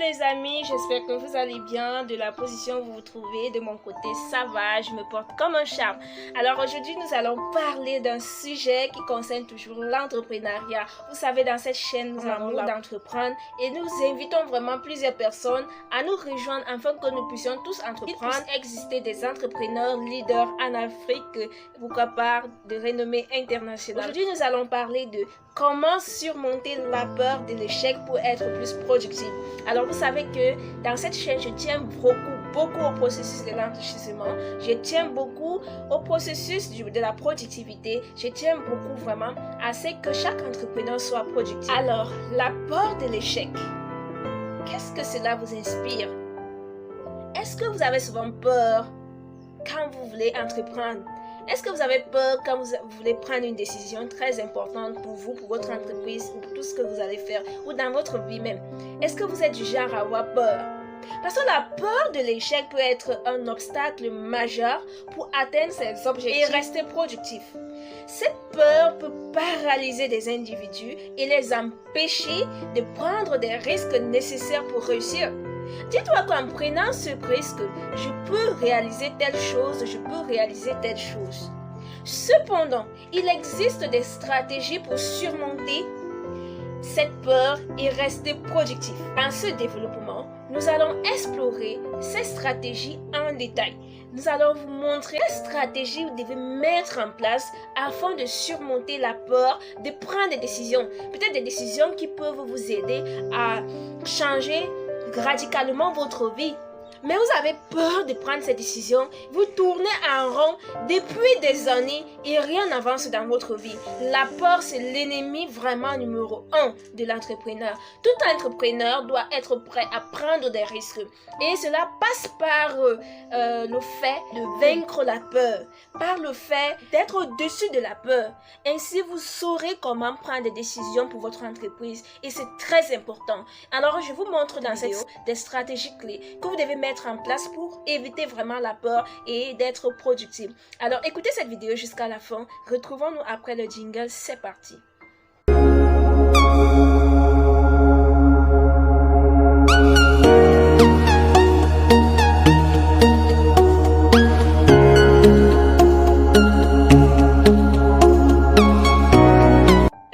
les amis, j'espère que vous allez bien. De la position où vous vous trouvez, de mon côté, ça va, je me porte comme un charme. Alors aujourd'hui, nous allons parler d'un sujet qui concerne toujours l'entrepreneuriat. Vous savez, dans cette chaîne, nous avons d'entreprendre et nous invitons vraiment plusieurs personnes à nous rejoindre afin que nous puissions tous entreprendre. Il puisse exister des entrepreneurs leaders en Afrique, pourquoi pas de renommée internationale. Aujourd'hui, nous allons parler de comment surmonter la peur de l'échec pour être plus productif. Alors, vous savez que dans cette chaîne, je tiens beaucoup au processus de l'enrichissement. Je tiens beaucoup au processus de la productivité. Je tiens beaucoup vraiment à ce que chaque entrepreneur soit productif. Alors, la peur de l'échec, qu'est-ce que cela vous inspire? Est-ce que vous avez souvent peur quand vous voulez entreprendre? Est-ce que vous avez peur quand vous voulez prendre une décision très importante pour vous, pour votre entreprise, ou pour tout ce que vous allez faire, ou dans votre vie même? Est-ce que vous êtes du genre à avoir peur? Parce que la peur de l'échec peut être un obstacle majeur pour atteindre ses objectifs et rester productif. Cette peur peut paralyser des individus et les empêcher de prendre des risques nécessaires pour réussir. Dis-toi qu'en prenant ce risque, je peux réaliser telle chose, je peux réaliser telle chose. Cependant, il existe des stratégies pour surmonter cette peur et rester productif. Dans ce développement, nous allons explorer ces stratégies en détail. Nous allons vous montrer quelles stratégies vous devez mettre en place afin de surmonter la peur de prendre des décisions. Peut-être des décisions qui peuvent vous aider à changer radicalement votre vie. Mais vous avez peur de prendre cette décision, vous tournez en rond depuis des années et rien n'avance dans votre vie. La peur, c'est l'ennemi vraiment numéro 1 de l'entrepreneur. Tout entrepreneur doit être prêt à prendre des risques. Et cela passe par le fait de vaincre la peur, par le fait d'être au-dessus de la peur. Ainsi, vous saurez comment prendre des décisions pour votre entreprise et c'est très important. Alors, je vous montre dans cette vidéo des stratégies clés que vous devez mettre en place pour éviter vraiment la peur et d'être productif. Alors écoutez cette vidéo jusqu'à la fin. Retrouvons-nous après le jingle. C'est parti.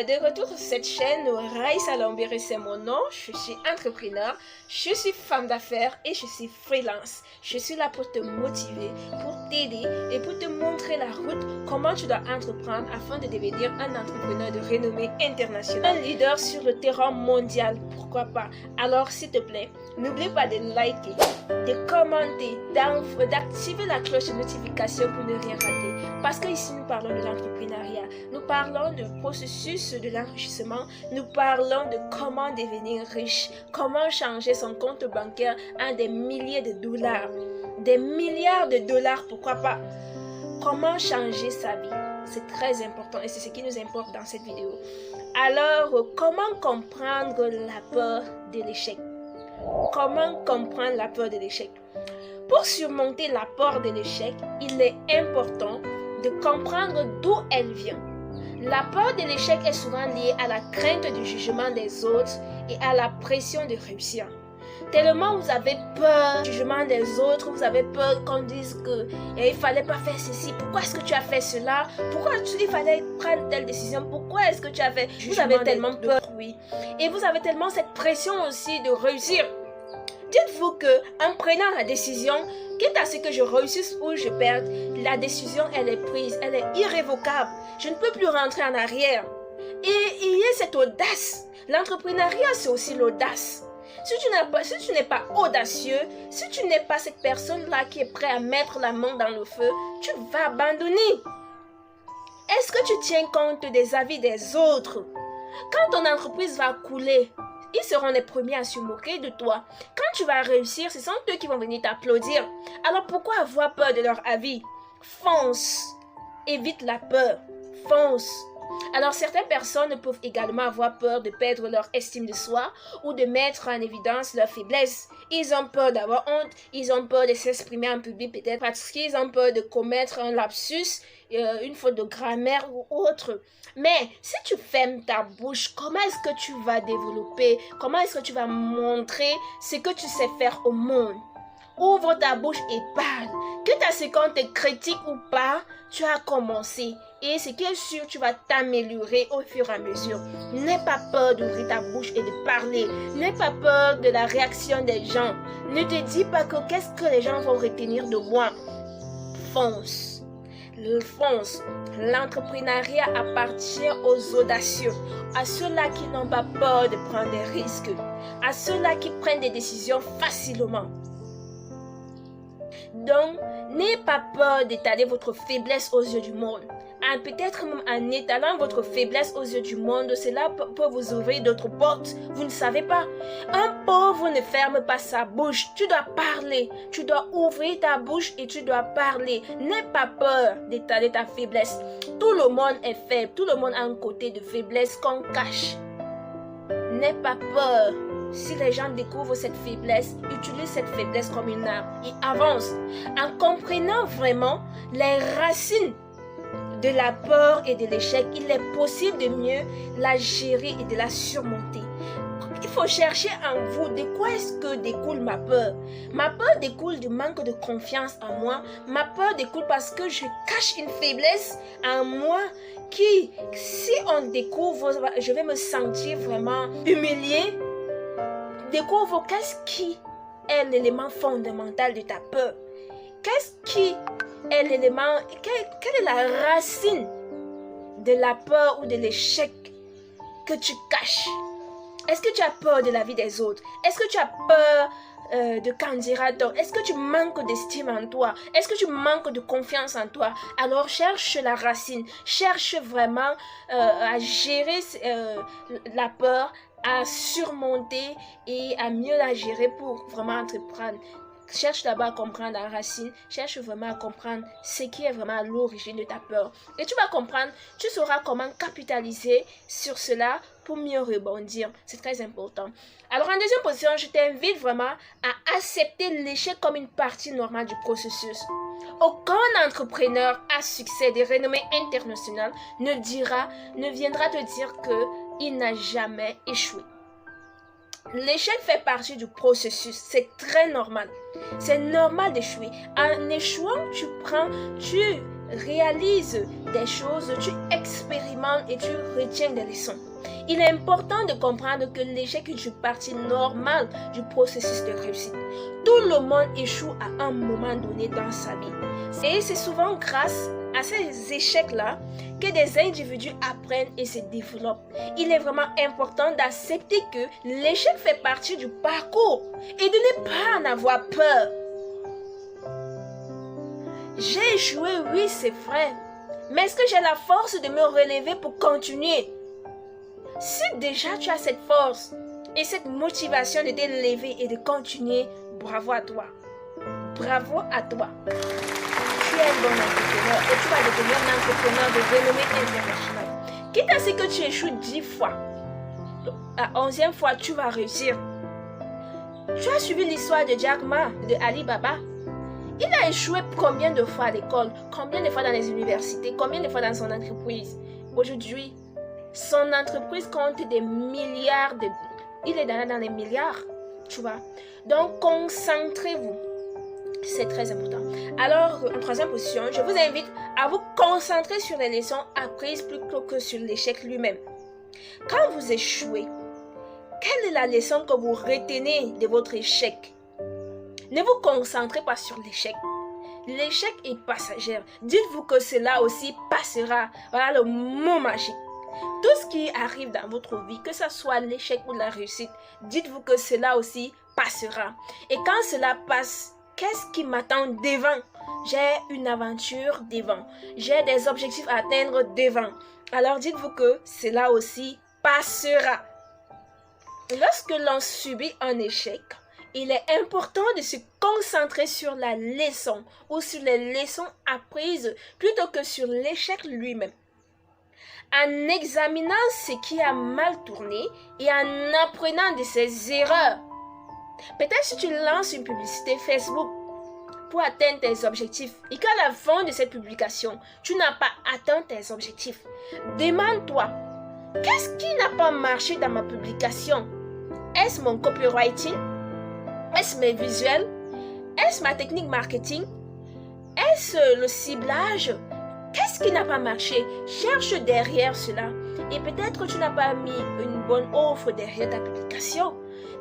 De retour sur cette chaîne, Raïssa Lambéré, c'est mon nom. Je suis entrepreneur, je suis femme d'affaires et je suis freelance. Je suis là pour te motiver, pour t'aider et pour te montrer la route, comment tu dois entreprendre afin de devenir un entrepreneur de renommée internationale, un leader sur le terrain mondial, pourquoi pas. Alors s'il te plaît, n'oublie pas de liker, de commenter, d'activer la cloche de notification pour ne rien rater. Parce que ici nous parlons de l'entrepreneuriat, nous parlons du processus de l'enrichissement, nous parlons de comment devenir riche, comment changer son compte bancaire en des milliers de dollars, des milliards de dollars, pourquoi pas. Comment changer sa vie, c'est très important et c'est ce qui nous importe dans cette vidéo. Alors, comment comprendre la peur de l'échec? Comment comprendre la peur de l'échec? Pour surmonter la peur de l'échec, il est important de comprendre d'où elle vient. La peur de l'échec est souvent liée à la crainte du jugement des autres et à la pression de réussir. Tellement vous avez peur du jugement des autres, vous avez peur qu'on dise que il fallait pas faire ceci, pourquoi est-ce que tu as fait cela, pourquoi il fallait prendre telle décision, pourquoi est-ce que tu as fait, vous avez tellement peur, oui, et vous avez tellement cette pression aussi de réussir. Dites-vous que en prenant la décision, quitte à ce que je réussisse ou je perde, la décision elle est prise, elle est irrévocable. Je ne peux plus rentrer en arrière. Et il y a cette audace. L'entrepreneuriat c'est aussi l'audace. Si tu n'es pas audacieux, si tu n'es pas cette personne-là qui est prête à mettre la main dans le feu, tu vas abandonner. Est-ce que tu tiens compte des avis des autres? Quand ton entreprise va couler, ils seront les premiers à se moquer de toi. Quand tu vas réussir, ce sont eux qui vont venir t'applaudir. Alors pourquoi avoir peur de leur avis? Fonce. Évite la peur. Fonce. Alors certaines personnes peuvent également avoir peur de perdre leur estime de soi ou de mettre en évidence leur faiblesse. Ils ont peur d'avoir honte, ils ont peur de s'exprimer en public peut-être parce qu'ils ont peur de commettre un lapsus, une faute de grammaire ou autre. Mais si tu fermes ta bouche, comment est-ce que tu vas développer, comment est-ce que tu vas montrer ce que tu sais faire au monde? Ouvre ta bouche et parle. Quitte à ce qu'on te critique ou pas, tu as commencé. Et ce qui est sûr, tu vas t'améliorer au fur et à mesure. N'aie pas peur d'ouvrir ta bouche et de parler. N'aie pas peur de la réaction des gens. Ne te dis pas que qu'est-ce que les gens vont retenir de moi. Fonce. Fonce. L'entrepreneuriat appartient aux audacieux, à ceux-là qui n'ont pas peur de prendre des risques, à ceux-là qui prennent des décisions facilement. Donc, n'ayez pas peur d'étaler votre faiblesse aux yeux du monde. Peut-être même en étalant votre faiblesse aux yeux du monde, cela peut vous ouvrir d'autres portes. Vous ne savez pas. Un pauvre ne ferme pas sa bouche. Tu dois parler. Tu dois ouvrir ta bouche et tu dois parler. N'aie pas peur d'étaler ta faiblesse. Tout le monde est faible. Tout le monde a un côté de faiblesse qu'on cache. N'aie pas peur. Si les gens découvrent cette faiblesse, utilise cette faiblesse comme une arme et avance en comprenant vraiment les racines de la peur et de l'échec. Il est possible de mieux la gérer et de la surmonter. Il faut chercher en vous de quoi est-ce que découle ma peur. Ma peur découle du manque de confiance en moi. Ma peur découle parce que je cache une faiblesse en moi qui, si on découvre, je vais me sentir vraiment humiliée. Découvre qu'est-ce qui est l'élément fondamental de ta peur. Qu'est-ce qui est l'élément, quelle est la racine de la peur ou de l'échec que tu caches? Est-ce que tu as peur de la vie des autres? Est-ce que tu as peur de qu'en dira d'autres? Est-ce que tu manques d'estime en toi? Est-ce que tu manques de confiance en toi? Alors cherche la racine, cherche vraiment à gérer la peur, à surmonter et à mieux la gérer pour vraiment entreprendre. Cherche d'abord à comprendre la racine, cherche vraiment à comprendre ce qui est vraiment à l'origine de ta peur. Et tu vas comprendre, tu sauras comment capitaliser sur cela pour mieux rebondir. C'est très important. Alors en deuxième position, je t'invite vraiment à accepter l'échec comme une partie normale du processus. Aucun entrepreneur à succès de renommée internationale ne viendra te dire qu'il n'a jamais échoué. L'échec fait partie du processus, c'est très normal. C'est normal d'échouer. En échouant, tu réalises des choses, tu expérimentes et tu retiens des leçons. Il est important de comprendre que l'échec est une partie normale du processus de réussite. Tout le monde échoue à un moment donné dans sa vie. Et c'est souvent grâce à ces échecs-là que des individus apprennent et se développent. Il est vraiment important d'accepter que l'échec fait partie du parcours et de ne pas en avoir peur. J'ai échoué, oui, c'est vrai. Mais est-ce que j'ai la force de me relever pour continuer? Si déjà tu as cette force et cette motivation de te lever et de continuer, bravo à toi. Bravo à toi. Tu es un bon entrepreneur et tu vas devenir un entrepreneur de renommée internationale. Quitte à ce que tu échoues 10 fois, la 11e fois, tu vas réussir. Tu as suivi l'histoire de Jack Ma, de Ali Baba. Il a échoué combien de fois à l'école, combien de fois dans les universités, combien de fois dans son entreprise. Aujourd'hui, son entreprise compte des milliards de... Il est dans les milliards, tu vois. Donc, concentrez-vous. C'est très important. Alors, en troisième position, je vous invite à vous concentrer sur les leçons apprises plutôt que sur l'échec lui-même. Quand vous échouez, quelle est la leçon que vous retenez de votre échec? Ne vous concentrez pas sur l'échec. L'échec est passager. Dites-vous que cela aussi passera. Voilà le mot magique. Tout ce qui arrive dans votre vie, que ce soit l'échec ou la réussite, dites-vous que cela aussi passera. Et quand cela passe, qu'est-ce qui m'attend devant? J'ai une aventure devant. J'ai des objectifs à atteindre devant. Alors dites-vous que cela aussi passera. Lorsque l'on subit un échec, il est important de se concentrer sur la leçon ou sur les leçons apprises plutôt que sur l'échec lui-même. En examinant ce qui a mal tourné et en apprenant de ses erreurs, Peut-être si tu lances une publicité Facebook pour atteindre tes objectifs et qu'à la fin de cette publication, tu n'as pas atteint tes objectifs, demande-toi, qu'est-ce qui n'a pas marché dans ma publication? Est-ce mon copywriting? Est-ce mes visuels? Est-ce ma technique marketing? Est-ce le ciblage? Qu'est-ce qui n'a pas marché? Cherche derrière cela. Et peut-être que tu n'as pas mis une bonne offre derrière ta publication.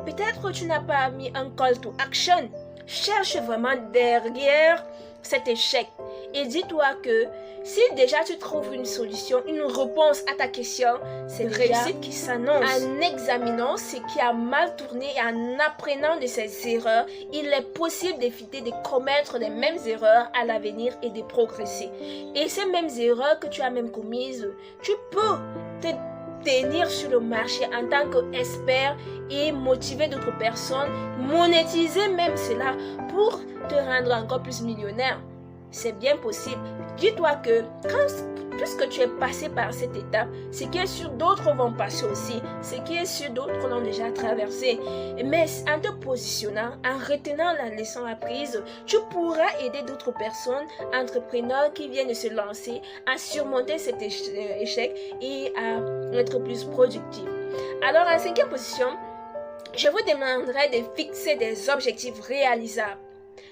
Peut-être que tu n'as pas mis un call to action. Cherche vraiment derrière cet échec. Et dis-toi que si déjà tu trouves une solution, une réponse à ta question, c'est une réussite qui s'annonce. En examinant ce qui a mal tourné et en apprenant de ces erreurs, il est possible d'éviter de commettre les mêmes erreurs à l'avenir et de progresser. Et ces mêmes erreurs que tu as même commises, tu peux te tenir sur le marché en tant qu'expert et motiver d'autres personnes, monétiser même cela pour te rendre encore plus millionnaire. C'est bien possible. Dis-toi que puisque tu es passé par cette étape, ce qui est sûr, d'autres vont passer aussi. Ce qui est sûr, d'autres l'ont déjà traversé. Mais en te positionnant, en retenant la leçon apprise, tu pourras aider d'autres personnes, entrepreneurs qui viennent de se lancer, à surmonter cet échec et à être plus productifs. Alors, en 5e position, je vous demanderai de fixer des objectifs réalisables.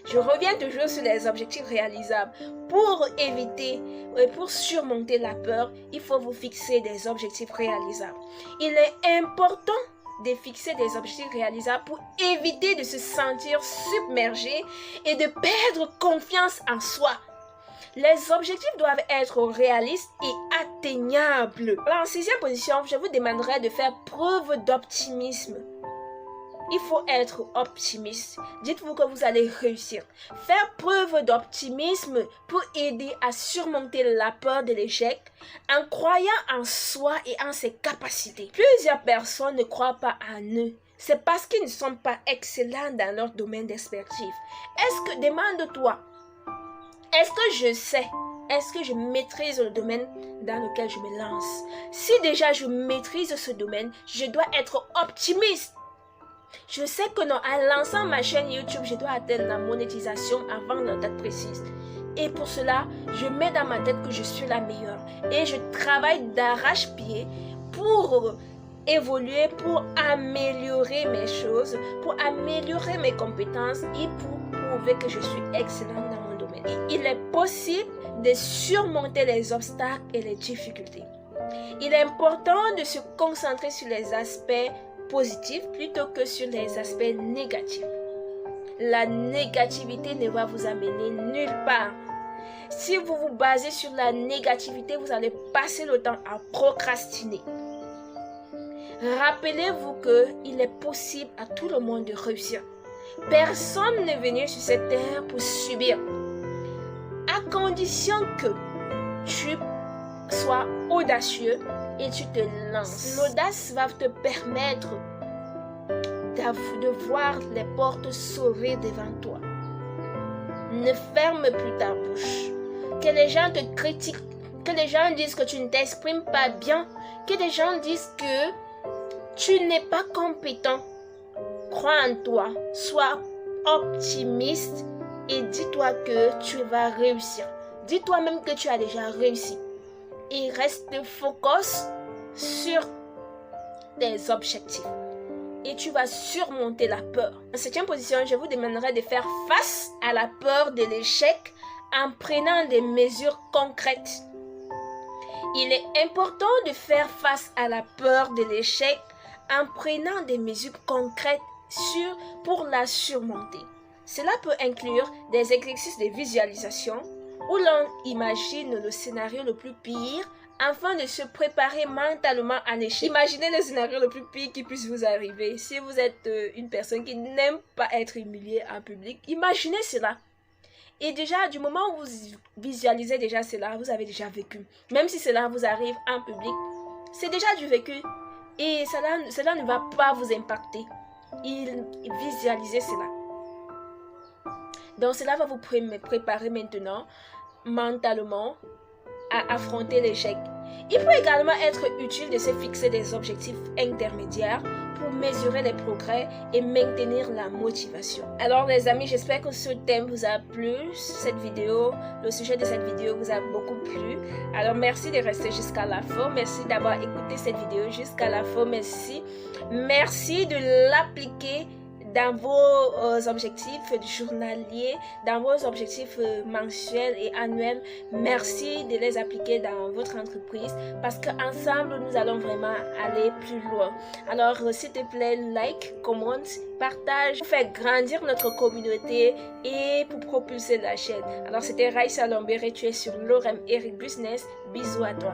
Je reviens toujours sur les objectifs réalisables. Pour éviter et pour surmonter la peur, il faut vous fixer des objectifs réalisables. Il est important de fixer des objectifs réalisables pour éviter de se sentir submergé et de perdre confiance en soi. Les objectifs doivent être réalistes et atteignables. Alors, en 6e position, je vous demanderai de faire preuve d'optimisme. Il faut être optimiste. Dites-vous que vous allez réussir. Faire preuve d'optimisme pour aider à surmonter la peur de l'échec en croyant en soi et en ses capacités. Plusieurs personnes ne croient pas en eux. C'est parce qu'ils ne sont pas excellents dans leur domaine d'expertise. Demande-toi, est-ce que je sais? Est-ce que je maîtrise le domaine dans lequel je me lance? Si déjà je maîtrise ce domaine, je dois être optimiste. Je sais que non, en lançant ma chaîne YouTube, je dois atteindre la monétisation avant la date précise. Et pour cela, je mets dans ma tête que je suis la meilleure. Et je travaille d'arrache-pied pour évoluer, pour améliorer mes choses, pour améliorer mes compétences et pour prouver que je suis excellente dans mon domaine. Et il est possible de surmonter les obstacles et les difficultés. Il est important de se concentrer sur les aspects positif plutôt que sur les aspects négatifs. La négativité ne va vous amener nulle part. Si vous vous basez sur la négativité, vous allez passer le temps à procrastiner. Rappelez-vous qu'il est possible à tout le monde de réussir. Personne n'est venu sur cette terre pour subir. À condition que tu sois audacieux et tu te lances. L'audace va te permettre de voir les portes s'ouvrir devant toi. Ne ferme plus ta bouche. Que les gens te critiquent, que les gens disent que tu ne t'exprimes pas bien, que les gens disent que tu n'es pas compétent. Crois en toi, sois optimiste et dis-toi que tu vas réussir. Dis-toi même que tu as déjà réussi. Et reste focus sur tes objectifs. Et tu vas surmonter la peur. En 7e position, je vous demanderai de faire face à la peur de l'échec en prenant des mesures concrètes. Il est important de faire face à la peur de l'échec en prenant des mesures concrètes pour la surmonter. Cela peut inclure des exercices de visualisation où l'on imagine le scénario le plus pire afin de se préparer mentalement à l'échec. Imaginez le scénario le plus pire qui puisse vous arriver. Si vous êtes une personne qui n'aime pas être humiliée en public, imaginez cela. Et déjà, du moment où vous visualisez déjà cela, vous avez déjà vécu. Même si cela vous arrive en public, c'est déjà du vécu. Et cela ne va pas vous impacter. Visualisez cela. Donc cela va vous préparer maintenant mentalement à affronter l'échec. Il peut également être utile de se fixer des objectifs intermédiaires pour mesurer les progrès et maintenir la motivation. Alors les amis, j'espère que ce thème vous a plu, cette vidéo, le sujet de cette vidéo vous a beaucoup plu. Alors merci de rester jusqu'à la fin, merci d'avoir écouté cette vidéo jusqu'à la fin, merci de l'appliquer dans vos objectifs journaliers, dans vos objectifs mensuels et annuels. Merci de les appliquer dans votre entreprise parce qu'ensemble, nous allons vraiment aller plus loin. Alors, s'il te plaît, like, commente, partage, pour faire grandir notre communauté et pour propulser la chaîne. Alors, c'était Raïssa Lambert et tu es sur l'Orem Eric Business. Bisous à toi.